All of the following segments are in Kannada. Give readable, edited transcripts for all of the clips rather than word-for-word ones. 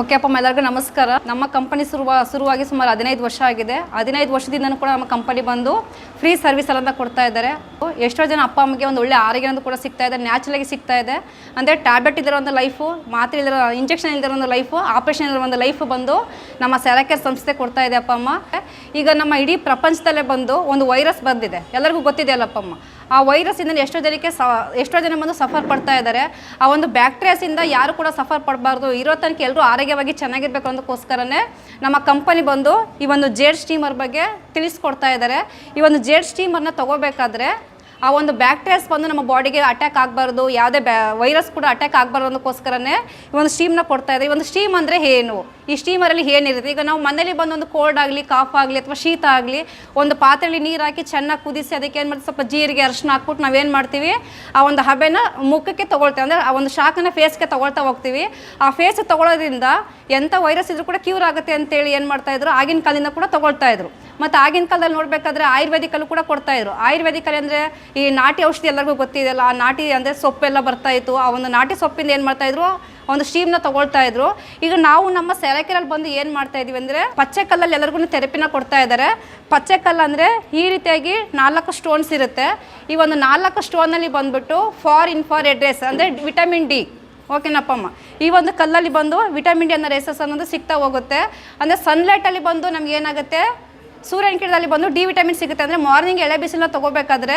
ಓಕೆ ಅಪ್ಪ ಎಲ್ಲರಿಗೂ ನಮಸ್ಕಾರ. ನಮ್ಮ ಕಂಪನಿ ಶುರುವಾಗಿ ಸುಮಾರು 15 ವರ್ಷ ಆಗಿದೆ. 15 ವರ್ಷದಿಂದನೂ ಕೂಡ ನಮ್ಮ ಕಂಪನಿ ಬಂದು ಫ್ರೀ ಸರ್ವಿಸ್ ಎಲ್ಲ ಕೊಡ್ತಾ ಇದ್ದಾರೆ. ಎಷ್ಟೋ ಜನ ಅಪ್ಪ ಅಮ್ಮಗೆ ಒಂದು ಒಳ್ಳೆ ಆರೋಗ್ಯ ಕೂಡ ಸಿಗ್ತಾ ಇದೆ, ನ್ಯಾಚುರಲಾಗಿ ಸಿಗ್ತಾ ಇದೆ. ಅಂದರೆ ಟ್ಯಾಬ್ಲೆಟ್ ಇದ್ದಿರೋ ಒಂದು ಲೈಫು, ಮಾತ್ರೆ ಇಲ್ಲದಿರೋ, ಇಂಜೆಕ್ಷನ್ ಇಲ್ಲದಿರೋ ಒಂದು ಲೈಫು, ಆಪರೇಷನ್ ಇರೋ ಒಂದು ಲೈಫು ಬಂದು ನಮ್ಮ ಸೆರಾಕೇರ್ ಸಂಸ್ಥೆ ಕೊಡ್ತಾ ಇದೆ ಅಪ್ಪ ಅಮ್ಮ. ಈಗ ನಮ್ಮ ಇಡೀ ಪ್ರಪಂಚದಲ್ಲೇ ಬಂದು ಒಂದು ವೈರಸ್ ಬಂದಿದೆ, ಎಲ್ಲರಿಗೂ ಗೊತ್ತಿದೆ ಅಲ್ಲಪ್ಪ ಅಮ್ಮ. ಆ ವೈರಸ್ಸಿಂದ ಎಷ್ಟೋ ಜನ ಬಂದು ಸಫರ್ ಪಡ್ತಾ ಇದ್ದಾರೆ. ಆ ಒಂದು ಬ್ಯಾಕ್ಟೀರಿಯಾಸಿಂದ ಯಾರು ಕೂಡ ಸಫರ್ ಪಡಬಾರ್ದು, ಇರೋ ತನಕ ಎಲ್ಲರೂ ಆರೋಗ್ಯವಾಗಿ ಚೆನ್ನಾಗಿರ್ಬೇಕು ಅನ್ನೋದಕ್ಕೋಸ್ಕರನೇ ನಮ್ಮ ಕಂಪನಿ ಬಂದು ಈ ಒಂದು ಜೇಡ್ ಸ್ಟೀಮರ್ ಬಗ್ಗೆ ತಿಳಿಸ್ಕೊಡ್ತಾ ಇದ್ದಾರೆ. ಈ ಒಂದು ಜೇಡ್ ಸ್ಟೀಮರ್ನ ತಗೋಬೇಕಾದ್ರೆ ಆ ಒಂದು ಬ್ಯಾಕ್ಟೀರಿಯಾಸ್ ಬಂದು ನಮ್ಮ ಬಾಡಿಗೆ ಅಟ್ಯಾಕ್ ಆಗಬಾರ್ದು, ಯಾವುದೇ ವೈರಸ್ ಕೂಡ ಅಟ್ಯಾಕ್ ಆಗಬಾರ್ದು ಅನ್ನೋಕ್ಕೋಸ್ಕರನೇ ಈ ಒಂದು ಸ್ಟೀಮ್ನ ಕೊಡ್ತಾ ಇದೆ. ಈ ಒಂದು ಸ್ಟೀಮ್ ಅಂದರೆ ಏನು, ಈ ಸ್ಟೀಮರಲ್ಲಿ ಏನಿರುತ್ತೆ, ಈಗ ನಾವು ಮನೇಲಿ ಬಂದು ಒಂದು ಕೋಲ್ಡ್ ಆಗಲಿ, ಕಾಫ್ ಆಗಲಿ ಅಥವಾ ಶೀತ ಆಗಲಿ ಒಂದು ಪಾತ್ರೆಯಲ್ಲಿ ನೀರು ಹಾಕಿ ಚೆನ್ನಾಗಿ ಕುದಿಸಿ ಅದಕ್ಕೆ ಏನು ಮಾಡ್ತೀವಿ, ಸ್ವಲ್ಪ ಜೀರಿಗೆ ಅರಿಶಿನ ಹಾಕ್ಬಿಟ್ಟು ನಾವೇನು ಮಾಡ್ತೀವಿ, ಆ ಒಂದು ಹಬೆನ ಮುಖಕ್ಕೆ ತೊಗೊಳ್ತೇವೆ, ಅಂದರೆ ಆ ಒಂದು ಶಾಖನ ಫೇಸ್ಗೆ ತೊಗೊಳ್ತಾ ಹೋಗ್ತೀವಿ. ಆ ಫೇಸ್ ತೊಗೊಳ್ಳೋದ್ರಿಂದ ಎಂಥ ವೈರಸ್ ಇದ್ರೂ ಕೂಡ ಕ್ಯೂರ್ ಆಗುತ್ತೆ ಅಂತೇಳಿ ಏನು ಮಾಡ್ತಾಯಿದ್ರು, ಆಗಿನ ಕಾಲದಿಂದ ಕೂಡ ತೊಗೊಳ್ತಾ ಇದ್ರು. ಮತ್ತು ಆಗಿನ ಕಾಲದಲ್ಲಿ ನೋಡಬೇಕಾದ್ರೆ ಆಯುರ್ವೇದಿಕಲ್ಲೂ ಕೂಡ ಕೊಡ್ತಾಯಿದ್ರು. ಆಯುರ್ವೇದಿಕಲ್ಲಿ ಅಂದರೆ ಈ ನಾಟಿ ಔಷಧಿ ಎಲ್ಲರಿಗೂ ಗೊತ್ತಿದೆಯಲ್ಲ, ಆ ನಾಟಿ ಅಂದರೆ ಸೊಪ್ಪೆಲ್ಲ ಬರ್ತಾಯಿತ್ತು. ಆ ಒಂದು ನಾಟಿ ಸೊಪ್ಪಿಂದ ಏನು ಮಾಡ್ತಾಯಿದ್ರು, ಒಂದು ಸ್ಟೀಮ್ನ ತೊಗೊಳ್ತಾ ಇದ್ರು. ಈಗ ನಾವು ನಮ್ಮ ಸೆರಾಕೇರಲ್ಲಿ ಬಂದು ಏನು ಮಾಡ್ತಾ ಇದೀವಿ ಅಂದರೆ ಪಚ್ಚೆ ಕಲ್ಲಲ್ಲಿ ಎಲ್ಲರಿಗೂ ಥೆರಪಿನ ಕೊಡ್ತಾ ಇದ್ದಾರೆ. ಪಚ್ಚೆ ಕಲ್ಲು ಅಂದರೆ ಈ ರೀತಿಯಾಗಿ 4 ಸ್ಟೋನ್ಸ್ ಇರುತ್ತೆ. ಈ ಒಂದು 4 ಸ್ಟೋನಲ್ಲಿ ಬಂದುಬಿಟ್ಟು ಫಾರ್ ಎಡ್ರೆಸ್ ಅಂದರೆ ವಿಟಮಿನ್ ಡಿ, ಓಕೆನಪ್ಪಮ್ಮ. ಈ ಒಂದು ಕಲ್ಲಲ್ಲಿ ಬಂದು ವಿಟಮಿನ್ ಡಿ ಅನ್ನೋ ರೇಸಸ್ ಅನ್ನೋದು ಸಿಗ್ತಾ ಹೋಗುತ್ತೆ. ಅಂದರೆ ಸನ್ಲೈಟಲ್ಲಿ ಬಂದು ನಮ್ಗೆ ಏನಾಗುತ್ತೆ, ಸೂರ್ಯನ ಕಿರಣದಲ್ಲಿ ಬಂದು ಡಿ ವಿಟಮಿನ್ ಸಿಗುತ್ತೆ. ಅಂದರೆ ಮಾರ್ನಿಂಗ್ ಎಳೆ ಬಿಸಿಲನ್ನ ತೊಗೋಬೇಕಾದ್ರೆ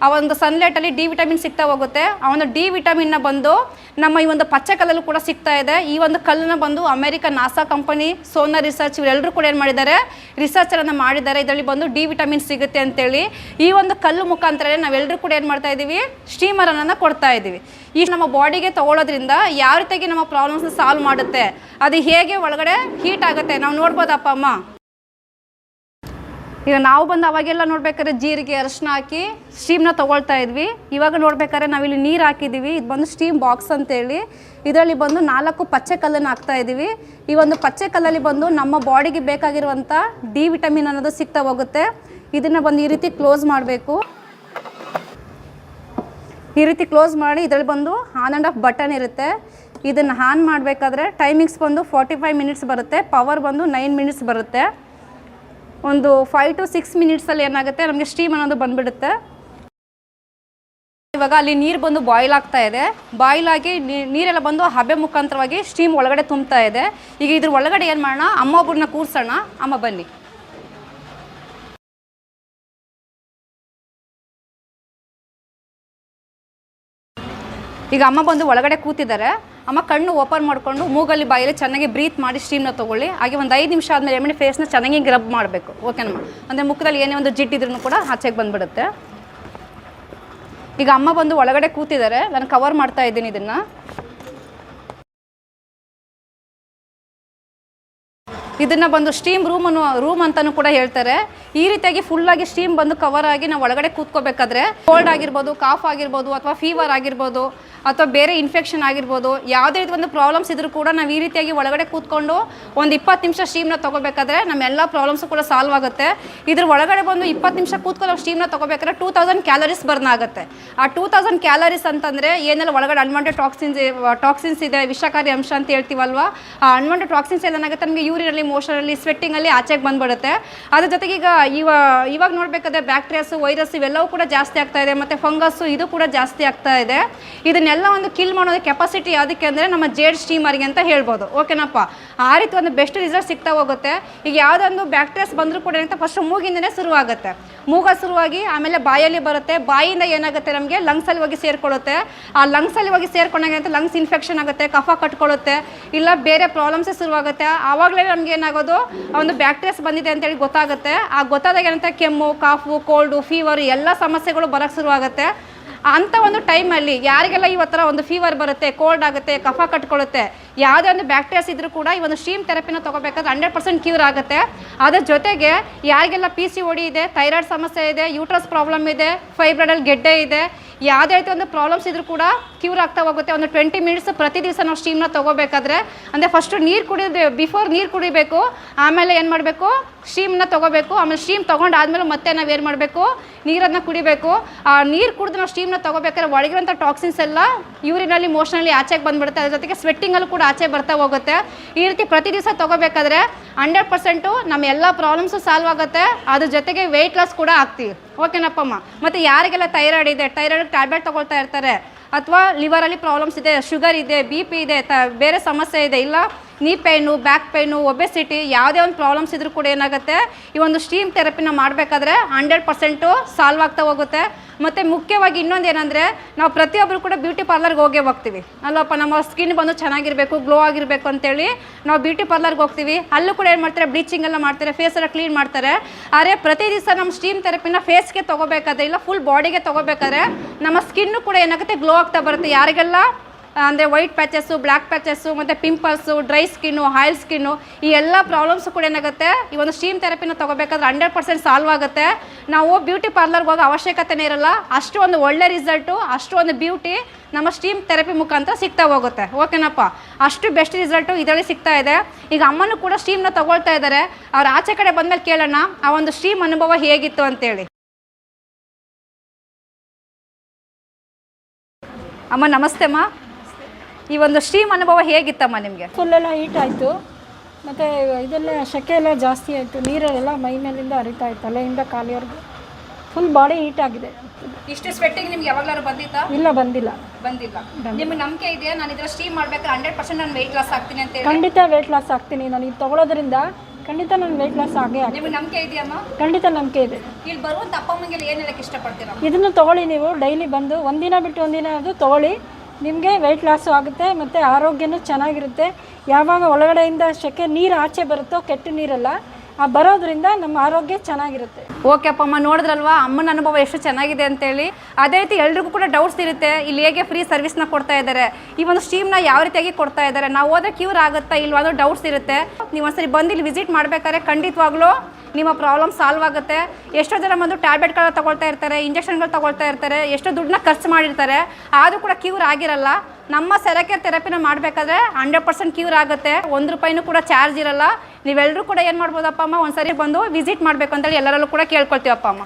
ಆ ಒಂದು ಸನ್ಲೈಟಲ್ಲಿ ಡಿ ವಿಟಮಿನ್ ಸಿಗ್ತಾ ಹೋಗುತ್ತೆ. ಆ ಒಂದು ಡಿ ವಿಟಮಿನ್ನ ಬಂದು ನಮ್ಮ ಈ ಒಂದು ಪಚ್ಚೆ ಕಲ್ಲಲ್ಲೂ ಕೂಡ ಸಿಗ್ತಾ ಇದೆ. ಈ ಒಂದು ಕಲ್ಲನ್ನ ಬಂದು America NASA company, Sona research ಇವರೆಲ್ಲರೂ ಕೂಡ ಏನು ಮಾಡಿದ್ದಾರೆ, ರಿಸರ್ಚನ್ನು ಮಾಡಿದ್ದಾರೆ. ಇದರಲ್ಲಿ ಬಂದು ಡಿ ವಿಟಮಿನ್ ಸಿಗುತ್ತೆ ಅಂತೇಳಿ ಈ ಒಂದು ಕಲ್ಲು ಮುಖಾಂತರ ನಾವೆಲ್ಲರೂ ಕೂಡ ಏನು ಮಾಡ್ತಾ ಇದ್ದೀವಿ, ಸ್ಟೀಮರನ್ನು ಕೊಡ್ತಾ ಇದ್ದೀವಿ. ಈ ನಮ್ಮ ಬಾಡಿಗೆ ತೊಗೊಳೋದ್ರಿಂದ ಯಾವ ರೀತಿಯಾಗಿ ನಮ್ಮ ಪ್ರಾಬ್ಲಮ್ಸ್ನ ಸಾಲ್ವ್ ಮಾಡುತ್ತೆ, ಅದು ಹೇಗೆ ಒಳಗಡೆ ಹೀಟ್ ಆಗುತ್ತೆ ನಾವು ನೋಡ್ಬೋದಪ್ಪ ಅಮ್ಮ. ಈಗ ನಾವು ಬಂದು ಅವಾಗೆಲ್ಲ ನೋಡ್ಬೇಕಾದ್ರೆ ಜೀರಿಗೆ ಅರಿಶಿನ ಹಾಕಿ ಸ್ಟೀಮ್ನ ತೊಗೊಳ್ತಾ ಇದ್ವಿ. ಇವಾಗ ನೋಡ್ಬೇಕಾದ್ರೆ ನಾವಿಲ್ಲಿ ನೀರು ಹಾಕಿದ್ದೀವಿ. ಇದು ಬಂದು ಸ್ಟೀಮ್ ಬಾಕ್ಸ್ ಅಂತೇಳಿ ಇದರಲ್ಲಿ ಬಂದು 4 ಪಚ್ಚೆ ಕಲ್ಲನ್ನು ಹಾಕ್ತಾ ಇದ್ದೀವಿ. ಈ ಒಂದು ಪಚ್ಚೆ ಕಲ್ಲಲ್ಲಿ ಬಂದು ನಮ್ಮ ಬಾಡಿಗೆ ಬೇಕಾಗಿರುವಂಥ ಡಿ ವಿಟಮಿನ್ ಅನ್ನೋದು ಸಿಗ್ತಾ ಹೋಗುತ್ತೆ. ಇದನ್ನು ಬಂದು ಈ ರೀತಿ ಕ್ಲೋಸ್ ಮಾಡಬೇಕು. ಈ ರೀತಿ ಕ್ಲೋಸ್ ಮಾಡಿ ಇದರಲ್ಲಿ ಬಂದು ಆನ್ ಆ್ಯಂಡ್ ಆಫ್ ಬಟನ್ ಇರುತ್ತೆ. ಇದನ್ನು ಆನ್ ಮಾಡಬೇಕಾದ್ರೆ ಟೈಮಿಂಗ್ಸ್ ಬಂದು 45 ಮಿನಿಟ್ಸ್ ಬರುತ್ತೆ, ಪವರ್ ಬಂದು 9 ಮಿನಿಟ್ಸ್ ಬರುತ್ತೆ. ಒಂದು 5 to 6 ಮಿನಿಟ್ಸಲ್ಲಿ ಏನಾಗುತ್ತೆ, ನಮಗೆ ಸ್ಟೀಮ್ ಅನ್ನೋದು ಬಂದುಬಿಡುತ್ತೆ. ಇವಾಗ ಅಲ್ಲಿ ನೀರು ಬಂದು ಬಾಯ್ಲ್ ಆಗ್ತಾ ಇದೆ. ಬಾಯ್ಲ್ ಆಗಿ ನೀರೆಲ್ಲ ಬಂದು ಹಬೆ ಮುಖಾಂತರವಾಗಿ ಸ್ಟೀಮ್ ಒಳಗಡೆ ತುಂಬ್ತಾ ಇದೆ. ಈಗ ಇದ್ರ ಒಳಗಡೆ ಏನು ಮಾಡೋಣ, ಅಮ್ಮ ಒಬ್ಬರನ್ನ ಕೂರ್ಸೋಣ. ಅಮ್ಮ ಬನ್ನಿ. ಈಗ ಅಮ್ಮ ಬಂದು ಒಳಗಡೆ ಕೂತಿದ್ದಾರೆ. ಅಮ್ಮ ಕಣ್ಣು ಓಪನ್ ಮಾಡಿಕೊಂಡು ಮೂಗಲ್ಲಿ ಬಾಯಲ್ಲಿ ಚೆನ್ನಾಗಿ ಬ್ರೀತ್ ಮಾಡಿ ಸ್ಟೀಮ್ನ ತೊಗೊಳ್ಳಿ. ಹಾಗೆ ಒಂದು 5 ನಿಮಿಷ ಆದಮೇಲೆ ಎಮ್ಮೆ ಫೇಸ್ನ ಚೆನ್ನಾಗಿ ರಬ್ ಮಾಡಬೇಕು, ಓಕೆನಮ್ಮ. ಅಂದರೆ ಮುಖದಲ್ಲಿ ಏನೇ ಒಂದು ಜಿಡ್ಡಿದ್ರೂ ಕೂಡ ಆಚೆಗೆ ಬಂದುಬಿಡುತ್ತೆ. ಈಗ ಅಮ್ಮ ಬಂದು ಒಳಗಡೆ ಕೂತಿದ್ದಾರೆ, ನಾನು ಕವರ್ ಮಾಡ್ತಾ ಇದ್ದೀನಿ ಇದನ್ನು. ಇದನ್ನು ಬಂದು ಸ್ಟೀಮ್ ರೂಮ್ ಅಂತಲೂ ಕೂಡ ಹೇಳ್ತಾರೆ. ಈ ರೀತಿಯಾಗಿ ಫುಲ್ಲಾಗಿ ಸ್ಟೀಮ್ ಬಂದು ಕವರ್ ಆಗಿ ನಾವು ಒಳಗಡೆ ಕೂತ್ಕೋಬೇಕಾದ್ರೆ ಕೋಲ್ಡ್ ಆಗಿರ್ಬೋದು, ಕಾಫ್ ಆಗಿರ್ಬೋದು, ಅಥವಾ ಫೀವರ್ ಆಗಿರ್ಬೋದು, ಅಥವಾ ಬೇರೆ ಇನ್ಫೆಕ್ಷನ್ ಆಗಿರ್ಬೋದು, ಯಾವುದೇ ರೀತಿ ಒಂದು ಪ್ರಾಬ್ಲಮ್ಸ್ ಇದ್ರೂ ಕೂಡ ನಾವು ಈ ರೀತಿಯಾಗಿ ಒಳಗಡೆ ಕೂತ್ಕೊಂಡು ಒಂದು 20 ನಿಮಿಷ ಸ್ಟೀಮ್ನ ತೊಗೋಬೇಕಾದ್ರೆ ನಮ್ಮ ಎಲ್ಲ ಪ್ರಾಬ್ಲಮ್ಸು ಕೂಡ ಸಾಲ್ವ್ ಆಗುತ್ತೆ. ಇದ್ರ ಒಳಗಡೆ ಬಂದು 20 ನಿಮಿಷ ಕೂತ್ಕೊಂಡು ನಾವು ಸ್ಟೀಮ್ನ ತೊಗೋಬೇಕಾದ್ರೆ 2000 ಕ್ಯಾಲರೀಸ್ ಬರ್ನ್ ಆಗುತ್ತೆ. ಆ 2000 ಕ್ಯಾಲರೀಸ್ ಅಂತಂದರೆ ಏನೆಲ್ಲ ಒಳಗಡೆ ಅನ್ವಾಂಟೆಡ್ ಟಾಕ್ಸಿನ್ಸ್ ಇದೆ, ವಿಷಕಾರಿ ಅಂಶ ಅಂತ ಹೇಳ್ತೀವಲ್ವ, ಆ ಅನ್ವಾಂಟೆಡ್ ಟಾಕ್ಸಿನ್ಸ್ ಏನಾಗುತ್ತೆ ನಮಗೆ ಯೂರಿನಲ್ಲಿ, ಮೋಷನಲ್ಲಿ, ಸ್ವೆಟ್ಟಿಂಗಲ್ಲಿ ಆಚೆಗೆ ಬಂದುಬಿಡುತ್ತೆ. ಅದ್ರ ಜೊತೆಗೆ ಈಗ ಇವಾಗ ನೋಡಬೇಕಾದ್ರೆ ಬ್ಯಾಕ್ಟೀರಿಯಾಸು, ವೈರಸ್ ಇವೆಲ್ಲವೂ ಕೂಡ ಜಾಸ್ತಿ ಆಗ್ತಾ ಇದೆ, ಮತ್ತು ಫಂಗಸ್ಸು ಇದು ಕೂಡ ಜಾಸ್ತಿ ಆಗ್ತಾ ಇದೆ. ಇದನ್ನೆಲ್ಲ ಒಂದು ಕಿಲ್ ಮಾಡೋದು ಕೆಪಾಸಿಟಿ ಯಾವುದಕ್ಕೆ ಅಂದರೆ ನಮ್ಮ ಜೇಡ್ ಸ್ಟೀಮರ್ಗೆ ಅಂತ ಹೇಳ್ಬೋದು, ಓಕೆನಪ್ಪ. ಆ ರೀತಿ ಒಂದು ಬೆಸ್ಟ್ ರಿಸಲ್ಟ್ ಸಿಗ್ತಾ ಹೋಗುತ್ತೆ. ಈಗ ಯಾವುದೊಂದು ಬ್ಯಾಕ್ಟೀರಿಯಾಸ್ ಬಂದರೂ ಕೂಡ ಏನಂತ ಫಸ್ಟ್ ಮೂಗಿಂದನೇ ಶುರುವಾಗುತ್ತೆ. ಮೂಗ ಶುರುವಾಗಿ ಆಮೇಲೆ ಬಾಯಲ್ಲಿ ಬರುತ್ತೆ. ಬಾಯಿಂದ ಏನಾಗುತ್ತೆ, ನಮಗೆ ಲಂಗ್ಸಲ್ಲಿ ಹೋಗಿ ಸೇರಿಕೊಳ್ಳುತ್ತೆ. ಆ ಲಂಗ್ಸಲ್ಲಿ ಹೋಗಿ ಸೇರ್ಕೊಂಡಾಗ ಲಂಗ್ಸ್ ಇನ್ಫೆಕ್ಷನ್ ಆಗುತ್ತೆ, ಕಫ ಕಟ್ಕೊಳ್ಳುತ್ತೆ, ಇಲ್ಲ ಬೇರೆ ಪ್ರಾಬ್ಲಮ್ಸೇ ಶುರುವಾಗುತ್ತೆ. ಆವಾಗಲೇ ನಮಗೆ ಏನಾಗೋದು, ಒಂದು ಬ್ಯಾಕ್ಟೀರಿಯಾಸ್ ಬಂದಿದೆ ಅಂತೇಳಿ ಗೊತ್ತಾಗುತ್ತೆ. ಆ ಗೊತ್ತಾದಾಗ ಏನಂತ ಕೆಮ್ಮು, ಕಾಫು, ಕೋಲ್ಡು, ಫೀವರ್ ಎಲ್ಲ ಸಮಸ್ಯೆಗಳು ಬರೋಕ್ಕೆ ಶುರುವಾಗುತ್ತೆ. ಅಂಥ ಒಂದು ಟೈಮಲ್ಲಿ ಯಾರಿಗೆಲ್ಲ ಇವತ್ತರ ಒಂದು ಫೀವರ್ ಬರುತ್ತೆ, ಕೋಲ್ಡ್ ಆಗುತ್ತೆ, ಕಫ ಕಟ್ಕೊಳ್ಳುತ್ತೆ, ಯಾವುದೇ ಒಂದು ಬ್ಯಾಕ್ಟೀರಿಯಾಸ್ ಇದ್ರೂ ಕೂಡ ಈ ಒಂದು ಸ್ಟೀಮ್ ಥೆರಪಿನ ತೊಗೋಬೇಕಾದ್ರೆ 100% ಕ್ಯೂರ್ ಆಗುತ್ತೆ. ಅದರ ಜೊತೆಗೆ ಯಾರಿಗೆಲ್ಲ PCOD ಇದೆ, ಥೈರಾಯ್ಡ್ ಸಮಸ್ಯೆ ಇದೆ, ಯೂಟ್ರಸ್ ಪ್ರಾಬ್ಲಮ್ ಇದೆ, ಫೈಬ್ರಾಯ್ಡಲ್ಲಿ ಗೆಡ್ಡೆ ಇದೆ, ಯಾವುದೇ ರೀತಿ ಒಂದು ಪ್ರಾಬ್ಲಮ್ಸ್ ಇದ್ರೂ ಕೂಡ ಕ್ಯೂರ್ ಆಗ್ತಾ ಹೋಗುತ್ತೆ. ಒಂದು 20 ಮಿನಿಟ್ಸ್ ಪ್ರತಿ ದಿವಸ ನಾವು ಸ್ಟೀಮ್ನ ತೊಗೋಬೇಕಾದ್ರೆ, ಅಂದರೆ ಫಸ್ಟು ಬಿಫೋರ್ ನೀರು ಕುಡಿಬೇಕು, ಆಮೇಲೆ ಏನು ಮಾಡಬೇಕು, ಸ್ಟೀಮ್ನ ತೊಗೋಬೇಕು. ಆಮೇಲೆ ಸ್ಟೀಮ್ ತೊಗೊಂಡಾದ್ಮೇಲೆ ಮತ್ತೆ ನಾವೇನು ಮಾಡಬೇಕು, ನೀರನ್ನು ಕುಡಿಬೇಕು. ಆ ನೀರು ಕುಡಿದು ನಾವು ಸ್ಟೀಮ್ನ ತೊಗೋಬೇಕಾದ್ರೆ ಒಳಗಿರೋಂಥ ಟಾಕ್ಸಿನ್ಸ್ ಎಲ್ಲ ಯೂರಿನಲ್ಲಿ, ಮೋಷನಲ್ಲಿ ಆಚೆಗೆ ಬಂದುಬಿಡುತ್ತೆ. ಅದ್ರ ಜೊತೆಗೆ ಸ್ವೆಟ್ಟಿಂಗಲ್ಲೂ ಕೂಡ ಆಚೆ ಬರ್ತಾ ಹೋಗುತ್ತೆ. ಈ ರೀತಿ ಪ್ರತಿ ದಿವಸ ತೊಗೋಬೇಕಾದ್ರೆ 100% ನಮ್ಮ ಎಲ್ಲ ಪ್ರಾಬ್ಲಮ್ಸು ಸಾಲ್ವ್ ಆಗುತ್ತೆ. ಅದ್ರ ಜೊತೆಗೆ ವೆಯ್ಟ್ ಲಾಸ್ ಕೂಡ ಆಗ್ತೀವಿ. ಓಕೆನಪ್ಪಮ್ಮ. ಮತ್ತು ಯಾರಿಗೆಲ್ಲ ಥೈರಾಯ್ಡ್ ಇದೆ, ಥೈರಾಯ್ಡ್ ಟ್ಯಾಬ್ಲೆಟ್ ತೊಗೊಳ್ತಾ ಇರ್ತಾರೆ, ಅಥವಾ ಲಿವರಲ್ಲಿ ಪ್ರಾಬ್ಲಮ್ಸ್ ಇದೆ, ಶುಗರ್ ಇದೆ, BP ಇದೆ, ಬೇರೆ ಸಮಸ್ಯೆ ಇದೆ, ಇಲ್ಲ ನೀ ಪೇನು, ಬ್ಯಾಕ್ ಪೇನು, ಒಬೆಸಿಟಿ, ಯಾವುದೇ ಒಂದು ಪ್ರಾಬ್ಲಮ್ಸ್ ಇದ್ರೂ ಕೂಡ ಏನಾಗುತ್ತೆ, ಈ ಒಂದು ಸ್ಟೀಮ್ ಥೆರಪಿನ ಮಾಡಬೇಕಾದ್ರೆ 100% ಸಾಲ್ವ್ ಆಗ್ತಾ ಹೋಗುತ್ತೆ. ಮತ್ತು ಮುಖ್ಯವಾಗಿ ಇನ್ನೊಂದು ಏನಂದರೆ, ನಾವು ಪ್ರತಿಯೊಬ್ಬರು ಕೂಡ ಬ್ಯೂಟಿ ಪಾರ್ಲರ್ಗೆ ಹೋಗ್ತೀವಿ ಅಲ್ಲಪ್ಪ, ನಮ್ಮ ಸ್ಕಿನ್ ಬಂದು ಚೆನ್ನಾಗಿರಬೇಕು, ಗ್ಲೋ ಆಗಿರಬೇಕು ಅಂತೇಳಿ ನಾವು ಬ್ಯೂಟಿ ಪಾರ್ಲರ್ಗೆ ಹೋಗ್ತೀವಿ. ಅಲ್ಲೂ ಕೂಡ ಏನು ಮಾಡ್ತಾರೆ, ಬ್ಲೀಚಿಂಗ್ ಎಲ್ಲ ಮಾಡ್ತಾರೆ, ಫೇಸ್ ಎಲ್ಲ ಕ್ಲೀನ್ ಮಾಡ್ತಾರೆ. ಆದರೆ ಪ್ರತಿ ದಿವಸ ನಮ್ಮ ಸ್ಟೀಮ್ ಥೆರಪಿನ ಫೇಸ್ಗೆ ತೊಗೋಬೇಕಾದ್ರೆ, ಇಲ್ಲ ಫುಲ್ ಬಾಡಿಗೆ ತೊಗೋಬೇಕಾದ್ರೆ ನಮ್ಮ ಸ್ಕಿನ್ನು ಕೂಡ ಏನಾಗುತ್ತೆ, ಗ್ಲೋ ಆಗ್ತಾ ಬರುತ್ತೆ. ಯಾರಿಗೆಲ್ಲ ಅಂದರೆ ವೈಟ್ ಪ್ಯಾಚಸ್ಸು, ಬ್ಲ್ಯಾಕ್ ಪ್ಯಾಚಸ್ಸು, ಮತ್ತು pimples, dry skin, oil skin, ಈ ಎಲ್ಲ ಪ್ರಾಬ್ಲಮ್ಸು ಕೂಡ ಏನಾಗುತ್ತೆ, ಈ ಒಂದು ಸ್ಟೀಮ್ ಥೆರಪಿನ ತೊಗೋಬೇಕಾದ್ರೆ 100% ಸಾಲ್ವ್ ಆಗುತ್ತೆ. ನಾವು ಬ್ಯೂಟಿ ಪಾರ್ಲರ್ಗೆ ಹೋಗೋ ಅವಶ್ಯಕತೆನೇ ಇರಲ್ಲ. ಅಷ್ಟು ಒಂದು ಒಳ್ಳೆ ರಿಸಲ್ಟು, ಅಷ್ಟು ಒಂದು ಬ್ಯೂಟಿ ನಮ್ಮ ಸ್ಟೀಮ್ ಥೆರಪಿ ಮುಖಾಂತರ ಸಿಗ್ತಾ ಹೋಗುತ್ತೆ. ಓಕೆನಪ್ಪ. ಅಷ್ಟು ಬೆಸ್ಟ್ ರಿಸಲ್ಟು ಇದರಲ್ಲಿ ಸಿಗ್ತಾ ಇದೆ. ಈಗ ಅಮ್ಮನೂ ಕೂಡ ಸ್ಟೀಮ್ನ ತೊಗೊಳ್ತಾ ಇದ್ದಾರೆ. ಅವ್ರು ಆಚೆ ಕಡೆ ಬಂದಮೇಲೆ ಕೇಳೋಣ ಆ ಒಂದು ಸ್ಟೀಮ್ ಅನುಭವ ಹೇಗಿತ್ತು ಅಂತೇಳಿ. ಅಮ್ಮ ನಮಸ್ತೆ ಅಮ್ಮ. ಈ ಒಂದು ಸ್ಟೀಮ್ ಅನುಭವ ಹೇಗಿತ್ತಮ್ಮ ನಿಮಗೆ? ಫುಲ್ಲೆಲ್ಲ ಹೀಟ್ ಆಯಿತು, ಮತ್ತು ಇದೆಲ್ಲ ಸೆಕೆ ಎಲ್ಲ ಜಾಸ್ತಿ ಆಯಿತು, ನೀರೆಲ್ಲ ಮೈ ಮೇಲಿಂದ ಹರಿತಾ ಇತ್ತು, ತಲೆಯಿಂದ ಕಾಲಿವರೆಗೂ ಫುಲ್ ಬಾಡಿ ಹೀಟ್ ಆಗಿದೆ. ಇಷ್ಟು ಸ್ವೆಟ್ಟಿಂಗ್ ನಿಮ್ಗೆ ಯಾವಾಗಲಾದ್ರು ಬಂದಿತ್ತಾ? ಇಲ್ಲ, ಬಂದಿಲ್ಲ. ನಿಮ್ಗೆ ನಂಬಿಕೆ ಇದೆಯಾ ನಾನು ಇದರ ಸ್ಟೀಮ್ ಮಾಡಬೇಕಾದ್ರೆ 100% ನಾನು ವೆಯ್ಟ್ ಲಾಸ್ ಆಗ್ತೀನಿ ಅಂತ? ಖಂಡಿತ ವೆಯ್ಟ್ ಲಾಸ್ ಆಗ್ತೀನಿ. ನಾನು ಇದು ತೊಗೊಳೋದ್ರಿಂದ ಖಂಡಿತ ನಾನು ವೆಯ್ಟ್ ಲಾಸ್ ಆಗೇ ಆಗ್ತೀನಿ. ನಿಮಗೆ ನಂಬಿಕೆ ಇದೆಯಮ್ಮ? ಖಂಡಿತ ನಂಬಿಕೆ ಇದೆ. ಇಲ್ಲಿ ಬರುವಂಥ ಅಪ್ಪ ಅಮ್ಮಂಗೆಲ್ಲ ಏನು ಹೇಳಕ್ಕೆ ಇಷ್ಟಪಡ್ತೀರಾ? ಇದನ್ನು ತೊಗೊಳ್ಳಿ, ನೀವು ಡೈಲಿ ಬಂದು ಒಂದಿನ ಬಿಟ್ಟು ಒಂದಿನ ಅದು ತೊಗೊಳ್ಳಿ, ನಿಮಗೆ ವೆಯ್ಟ್ ಲಾಸು ಆಗುತ್ತೆ ಮತ್ತು ಆರೋಗ್ಯನೂ ಚೆನ್ನಾಗಿರುತ್ತೆ. ಯಾವಾಗ ಒಳಗಡೆಯಿಂದ ಸೆಕೆ ನೀರು ಆಚೆ ಬರುತ್ತೋ, ಕೆಟ್ಟ ನೀರೆಲ್ಲ ಆ ಬರೋದ್ರಿಂದ ನಮ್ಮ ಆರೋಗ್ಯ ಚೆನ್ನಾಗಿರುತ್ತೆ. ಓಕೆ ಅಪ್ಪಮ್ಮ, ನೋಡಿದ್ರಲ್ವಾ ಅಮ್ಮನ ಅನುಭವ ಎಷ್ಟು ಚೆನ್ನಾಗಿದೆ ಅಂತೇಳಿ. ಅದೇ ರೀತಿ ಎಲ್ರಿಗೂ ಕೂಡ ಡೌಟ್ಸ್ ಇರುತ್ತೆ, ಇಲ್ಲಿ ಹೇಗೆ ಫ್ರೀ ಸರ್ವಿಸ್ನ ಕೊಡ್ತಾ ಇದ್ದಾರೆ, ಈ ಒಂದು ಸ್ಟೀಮ್ನ ಯಾವ ರೀತಿಯಾಗಿ ಕೊಡ್ತಾ ಇದ್ದಾರೆ, ನಾವು ಹೋದ್ರೆ ಕ್ಯೂರ್ ಆಗುತ್ತಾ ಇಲ್ವಾ ಅನ್ನೋ ಡೌಟ್ಸ್ ಇರುತ್ತೆ. ನೀವು ಒಂದ್ಸರಿ ಬಂದು ಇಲ್ಲಿ ವಿಸಿಟ್ ಮಾಡಬೇಕಾದ್ರೆ ಖಂಡಿತವಾಗ್ಲೂ ನಿಮ್ಮ ಪ್ರಾಬ್ಲಮ್ ಸಾಲ್ವ್ ಆಗುತ್ತೆ. ಎಷ್ಟೋ ಜನ ಬಂದು ಟ್ಯಾಬ್ಲೆಟ್ಗಳು ತೊಗೊಳ್ತಾ ಇರ್ತಾರೆ, ಇಂಜೆಕ್ಷನ್ಗಳು ತೊಗೊಳ್ತಾ ಇರ್ತಾರೆ, ಎಷ್ಟೋ ದುಡ್ಡನ್ನ ಖರ್ಚು ಮಾಡಿರ್ತಾರೆ, ಆದರೂ ಕೂಡ ಕ್ಯೂರ್ ಆಗಿರಲ್ಲ. ನಮ್ಮ ಸೆರಕೆ ಥೆರಪಿನ ಮಾಡಬೇಕಾದ್ರೆ 100% ಕ್ಯೂರ್ ಆಗುತ್ತೆ. 1 ರೂಪಾಯಿನೂ ಕೂಡ ಚಾರ್ಜ್ ಇರಲ್ಲ. ನೀವೆಲ್ಲರೂ ಕೂಡ ಏನು ಮಾಡ್ಬೋದಪ್ಪ ಅಮ್ಮ, ಒಂದ್ಸರಿ ಬಂದು ವಿಸಿಟ್ ಮಾಡಬೇಕು ಅಂತೇಳಿ ಎಲ್ಲರಲ್ಲೂ ಕೂಡ ಕೇಳ್ಕೊಳ್ತೀವಪ್ಪ ಅಮ್ಮ.